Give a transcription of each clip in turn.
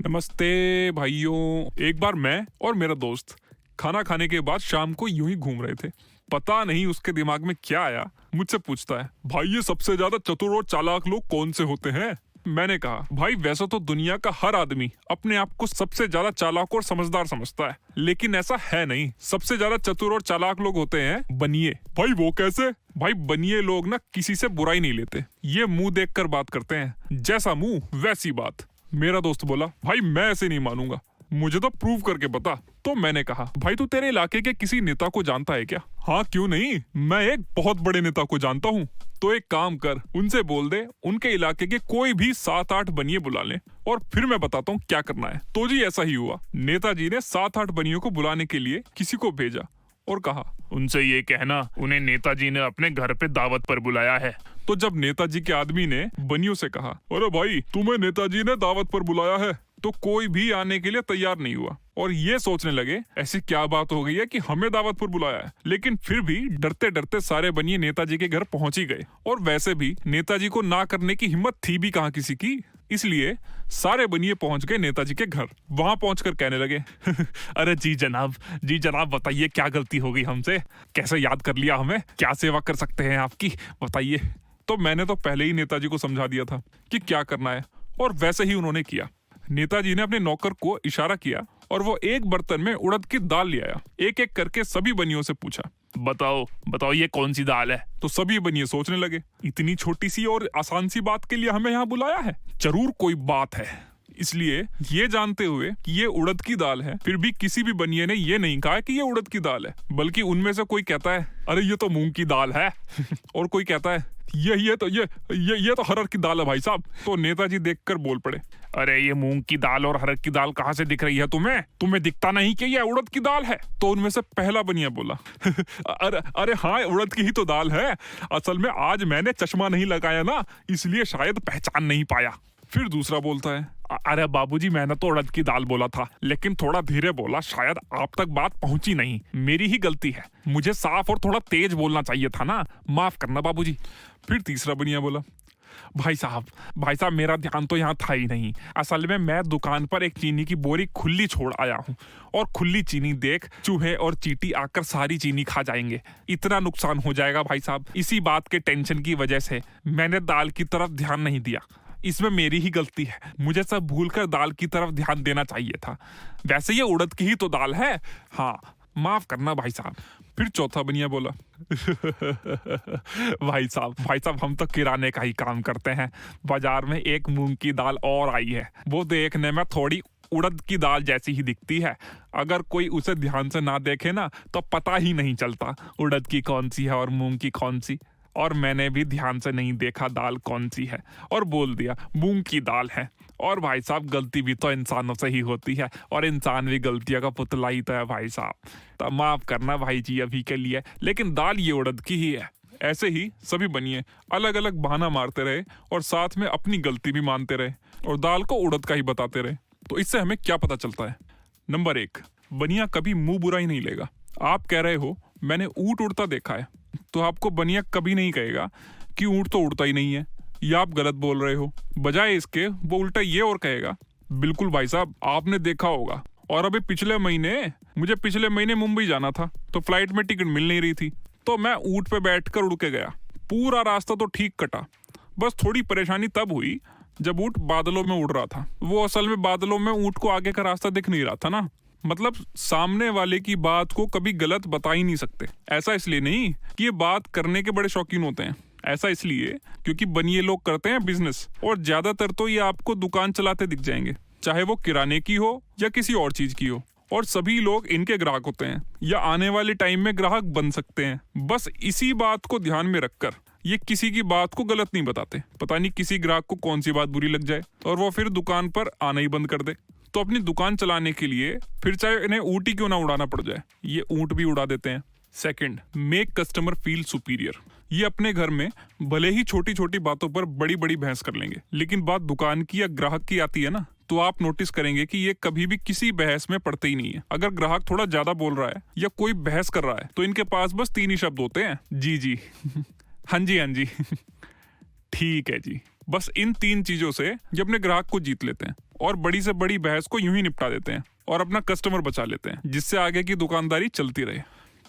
नमस्ते भाइयों। एक बार मैं और मेरा दोस्त खाना खाने के बाद शाम को यूं ही घूम रहे थे। पता नहीं उसके दिमाग में क्या आया, मुझसे पूछता है, भाई ये सबसे ज्यादा चतुर और चालाक लोग कौन से होते हैं? मैंने कहा, भाई वैसे तो दुनिया का हर आदमी अपने आप को सबसे ज्यादा चालाक और समझदार समझता है, लेकिन ऐसा है नहीं। सबसे ज्यादा चतुर और चालाक लोग होते हैं बनिए। भाई वो कैसे? भाई बनिए लोग ना किसी से बुराई नहीं लेते, ये मुंह देखकर बात करते हैं, जैसा मुंह वैसी बात। मेरा दोस्त बोला, भाई मैं ऐसे नहीं मानूंगा, मुझे तो प्रूव करके बता। तो मैंने कहा, भाई तू तेरे इलाके के किसी नेता को जानता है क्या? हाँ क्यों नहीं, मैं एक बहुत बड़े नेता को जानता हूँ। तो एक काम कर, उनसे बोल दे उनके इलाके के कोई भी 7-8 बनिए बुला ले और फिर मैं बताता हूँ क्या करना है। तो जी ऐसा ही हुआ। नेताजी ने 7-8 बनियों को बुलाने के लिए किसी को भेजा और कहा, उनसे ये कहना उन्हें नेताजी ने अपने घर पे दावत पर बुलाया है। तो जब नेताजी के आदमी ने बनियों से कहा, अरे भाई तुम्हें नेताजी ने दावत पर बुलाया है, तो कोई भी आने के लिए तैयार नहीं हुआ और ये सोचने लगे ऐसी क्या बात हो गई है कि हमें दावत पर बुलाया है। लेकिन फिर भी डरते डरते सारे बनिए नेताजी के घर पहुंच ही गए और वैसे भी नेताजी को ना करने की हिम्मत थी भी कहाँ किसी की। इसलिए सारे बनिए पहुंच गए नेताजी के घर। वहां पहुंचकर कहने लगे अरे जी जनाब बताइए क्या गलती हो गई हमसे, कैसे याद कर लिया हमें, क्या सेवा कर सकते हैं आपकी, बताइए। तो मैंने तो पहले ही नेताजी को समझा दिया था कि क्या करना है और वैसे ही उन्होंने किया। नेताजी ने अपने नौकर को इशारा किया और वो एक बर्तन में उड़द की दाल ले आया। एक एक करके सभी बनियों से पूछा, बताओ ये कौन सी दाल है? तो सभी बनिए सोचने लगे, इतनी छोटी सी और आसान सी बात के लिए हमें यहाँ बुलाया है, जरूर कोई बात है। इसलिए ये जानते हुए कि ये उड़द की दाल है, फिर भी किसी भी बनिए ने ये नहीं कहा कि ये उड़द की दाल है, बल्कि उनमें से कोई कहता है, अरे ये तो मूंग की दाल है और कोई कहता है, ये तो हरर की दाल है भाई साहब। तो नेताजी देखकर बोल पड़े, अरे ये मूंग की दाल और हरर की दाल कहाँ से दिख रही है तुम्हें दिखता नहीं कि ये उड़द की दाल है? तो उनमें से पहला बनिया बोला अरे हाँ उड़द की ही तो दाल है, असल में आज मैंने चश्मा नहीं लगाया ना, इसलिए शायद पहचान नहीं पाया। फिर दूसरा बोलता है, अरे बाबूजी मैंने तो उड़द की दाल बोला था, लेकिन थोड़ा धीरे बोला, शायद आप तक बात पहुंची नहीं, मेरी ही गलती है, मुझे साफ और थोड़ा तेज बोलना चाहिए था ना, माफ करना बाबूजी। फिर तीसरा बनिया बोला, भाई साहब मेरा ध्यान तो यहाँ था ही नहीं, असल में मैं दुकान पर एक चीनी की बोरी खुली छोड़ आया हूँ और खुली चीनी देख चूहे और चींटी आकर सारी चीनी खा जाएंगे, इतना नुकसान हो जाएगा भाई साहब। इसी बात के टेंशन की वजह से मैंने दाल की तरफ ध्यान नहीं दिया, इसमें मेरी ही गलती है, मुझे सब भूलकर दाल की तरफ ध्यान देना चाहिए था, वैसे ये उड़द की ही तो दाल है, हाँ माफ करना भाई साहब। फिर चौथा बनिया बोला भाई साहब हम तो किराने का ही काम करते हैं, बाजार में एक मूंग की दाल और आई है, वो देखने में थोड़ी उड़द की दाल जैसी ही दिखती है, अगर कोई उसे ध्यान से ना देखे ना तो पता ही नहीं चलता उड़द की कौन सी है और मूंग की कौन सी। और मैंने भी ध्यान से नहीं देखा दाल कौन सी है और बोल दिया मूंग की दाल है। और भाई साहब गलती भी तो इंसानों से ही होती है और इंसान भी गलतियों का पुतला ही तो है भाई साहब, तो माफ करना भाई जी अभी के लिए, लेकिन दाल ये उड़द की ही है। ऐसे ही सभी बनिए अलग अलग बहाना मारते रहे और साथ में अपनी गलती भी मानते रहे और दाल को उड़द का ही बताते रहे। तो इससे हमें क्या पता चलता है? नंबर 1, बनिया कभी मुंह बुरा ही नहीं लेगा। आप कह रहे हो मैंने ऊंट उड़ता देखा है, तो आपको बनिया कभी नहीं कहेगा कि ऊंट तो उड़ता ही नहीं है, या आप गलत बोल रहे हो। बजाय इसके वो उल्टा ये और कहेगा, बिल्कुल भाई साहब आपने देखा होगा, और अभी मुझे पिछले महीने मुंबई जाना था, तो फ्लाइट में टिकट मिल नहीं रही थी, तो मैं ऊंट पे बैठकर उड़ के गया, पूरा रास्ता तो ठीक कटा, बस थोड़ी परेशानी तब हुई जब ऊंट बादलों में उड़ रहा था। वो असल में बादलों में ऊंट को आगे का रास्ता दिख नहीं रहा था ना, मतलब सामने वाले की बात को कभी गलत बता ही नहीं सकते। ऐसा इसलिए नहीं कि ये बात करने के बड़े शौकीन होते हैं, ऐसा इसलिए क्योंकि बनिए लोग करते हैं बिजनेस, और ज्यादातर तो ये आपको दुकान चलाते दिख जाएंगे, चाहे वो किराने की हो या किसी और चीज की हो, और सभी लोग इनके ग्राहक होते हैं या आने वाले टाइम में ग्राहक बन सकते हैं। बस इसी बात को ध्यान में रखकर ये किसी की बात को गलत नहीं बताते, पता नहीं किसी ग्राहक को कौन सी बात बुरी लग जाए और वो फिर दुकान पर आना ही बंद कर दे। तो अपनी दुकान चलाने के लिए फिर चाहे इन्हें ऊंट ही क्यों ना उड़ाना पड़ जाए, ये ऊंट भी उड़ा देते हैं। Second, make customer feel superior. ये अपने घर में भले ही छोटी छोटी बातों पर बड़ी बड़ी बहस कर लेंगे, लेकिन बात दुकान की या ग्राहक की आती है ना, तो आप नोटिस करेंगे कि ये कभी भी किसी बहस में पड़ते ही नहीं है। अगर ग्राहक थोड़ा ज्यादा बोल रहा है या कोई बहस कर रहा है तो इनके पास बस 3 ही शब्द होते हैं, जी हाँ जी ठीक है जी। बस इन 3 चीजों से ये अपने ग्राहक को जीत लेते हैं। और बड़ी से बड़ी बहस को यूं ही निपटा देते हैं और अपना कस्टमर बचा लेते हैं, जिससे आगे की दुकानदारी चलती रहे।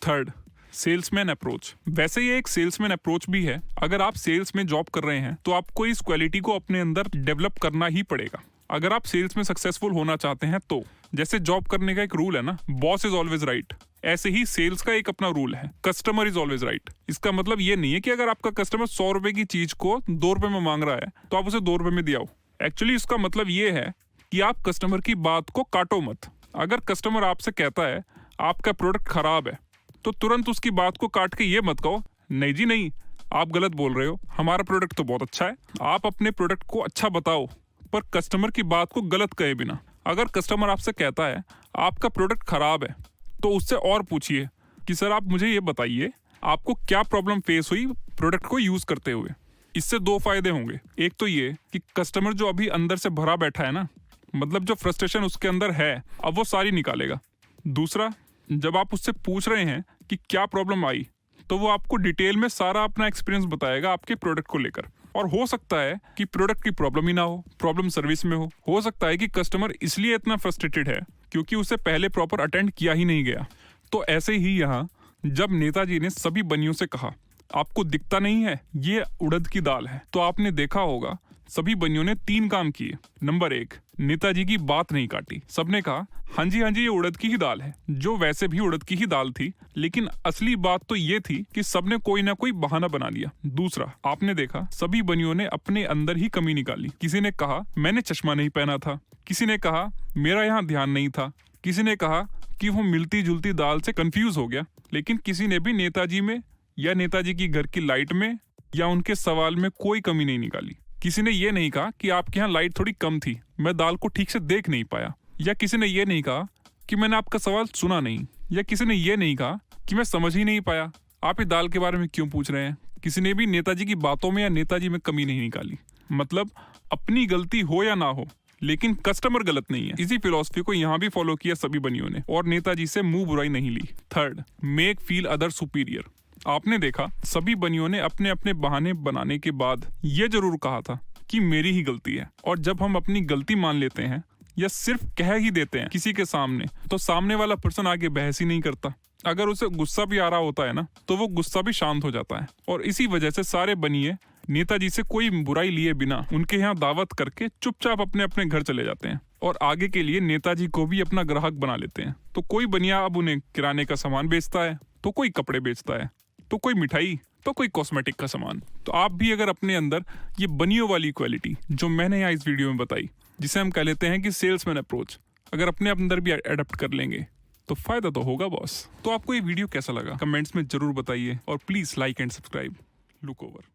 Third, salesman approach. वैसे ये एक सेल्समैन अप्रोच भी है। अगर आप सेल्स में जॉब कर रहे हैं तो आपको इस क्वालिटी को अपने अंदर डेवलप करना ही पड़ेगा अगर आप सेल्स में सक्सेसफुल होना चाहते हैं तो। जैसे जॉब करने का एक रूल है ना, बॉस इज ऑलवेज राइट, ऐसे ही सेल्स का एक अपना रूल है, कस्टमर इज ऑलवेज राइट। इसका मतलब ये नहीं है कि अगर आपका कस्टमर 100 रुपए की चीज को 2 रुपए में मांग रहा है तो आप उसे 2 रुपए में दियाओ। एक्चुअली इसका मतलब ये है कि आप कस्टमर की बात को काटो मत। अगर कस्टमर आपसे कहता है आपका प्रोडक्ट खराब है तो तुरंत उसकी बात को काट के ये मत कहो नहीं जी नहीं, आप गलत बोल रहे हो, हमारा प्रोडक्ट तो बहुत अच्छा है। आप अपने प्रोडक्ट को अच्छा बताओ पर कस्टमर की बात को गलत कहे बिना। अगर कस्टमर आपसे कहता है आपका प्रोडक्ट खराब है तो उससे और पूछिए कि सर आप मुझे ये बताइए आपको क्या प्रॉब्लम फेस हुई प्रोडक्ट को यूज करते हुए। इससे 2 फायदे होंगे। एक तो ये कि कस्टमर जो अभी अंदर से भरा बैठा है ना, मतलब जो फ्रस्ट्रेशन उसके अंदर है, अब वो सारी निकालेगा। दूसरा, जब आप उससे पूछ रहे हैं कि क्या प्रॉब्लम आई तो वो आपको डिटेल में सारा अपना एक्सपीरियंस बताएगा आपके प्रोडक्ट को लेकर। और हो सकता है कि प्रोडक्ट की प्रॉब्लम ही ना हो, प्रॉब्लम सर्विस में हो सकता है कि कस्टमर इसलिए इतना फ्रस्ट्रेटेड है क्योंकि उसे पहले प्रॉपर अटेंड किया ही नहीं गया। तो ऐसे ही यहाँ जब नेताजी ने सभी बनियों से कहा आपको दिखता नहीं है ये उड़द की दाल है, तो आपने देखा होगा सभी बनियों ने 3 काम किए। नंबर 1, नेताजी की बात नहीं काटी। सबने कहा हाँ जी ये उड़द की ही दाल है, जो वैसे भी उड़द की ही दाल थी, लेकिन असली बात तो ये थी कि सबने कोई ना कोई बहाना बना लिया। दूसरा, आपने देखा सभी बनियों ने अपने अंदर ही कमी निकाली। किसी ने कहा मैंने चश्मा नहीं पहना था, किसी ने कहा मेरा यहाँ ध्यान नहीं था, किसी ने कहा कि वो मिलती जुलती दाल से कंफ्यूज हो गया, लेकिन किसी ने भी नेताजी में या नेताजी की घर की लाइट में या उनके सवाल में कोई कमी नहीं निकाली। किसी ने ये नहीं कहा कि आपके यहाँ लाइट थोड़ी कम थी, मैं दाल को ठीक से देख नहीं पाया, या किसी ने ये नहीं कहा कि मैंने आपका सवाल सुना नहीं, या किसी ने ये नहीं कहा कि मैं समझ ही नहीं पाया आप ये दाल के बारे में क्यों पूछ रहे हैं। किसी ने भी नेताजी की बातों में या नेताजी में कमी नहीं निकाली। मतलब अपनी गलती हो या ना हो, लेकिन कस्टमर गलत नहीं है। इसी फिलॉसफी को यहाँ भी फॉलो किया सभी बनियों ने और नेताजी से मुंह बुराई नहीं ली। Third, make feel other superior. आपने देखा सभी बनियों ने अपने अपने बहाने बनाने के बाद ये जरूर कहा था कि मेरी ही गलती है। और जब हम अपनी गलती मान लेते हैं या सिर्फ कह ही देते हैं किसी के सामने, तो सामने वाला पर्सन आगे बहस ही नहीं करता। अगर उसे गुस्सा भी आ रहा होता है ना, तो वो गुस्सा भी शांत हो जाता है। और इसी वजह से सारे बनिए नेताजी से कोई बुराई लिए बिना उनके यहाँ दावत करके चुपचाप अपने अपने घर चले जाते हैं और आगे के लिए नेताजी को भी अपना ग्राहक बना लेते हैं। तो कोई बनिया अब उन्हें किराने का सामान बेचता है, तो कोई कपड़े बेचता है, तो कोई मिठाई, तो कोई कॉस्मेटिक का सामान। तो आप भी अगर अपने अंदर ये बनियों वाली क्वालिटी जो मैंने यहाँ इस वीडियो में बताई, जिसे हम कह लेते हैं कि सेल्समैन अप्रोच, अगर अपने अंदर भी अडॉप्ट कर लेंगे तो फायदा तो होगा बॉस। तो आपको ये वीडियो कैसा लगा कमेंट्स में जरूर बताइए और please like and subscribe. Look over.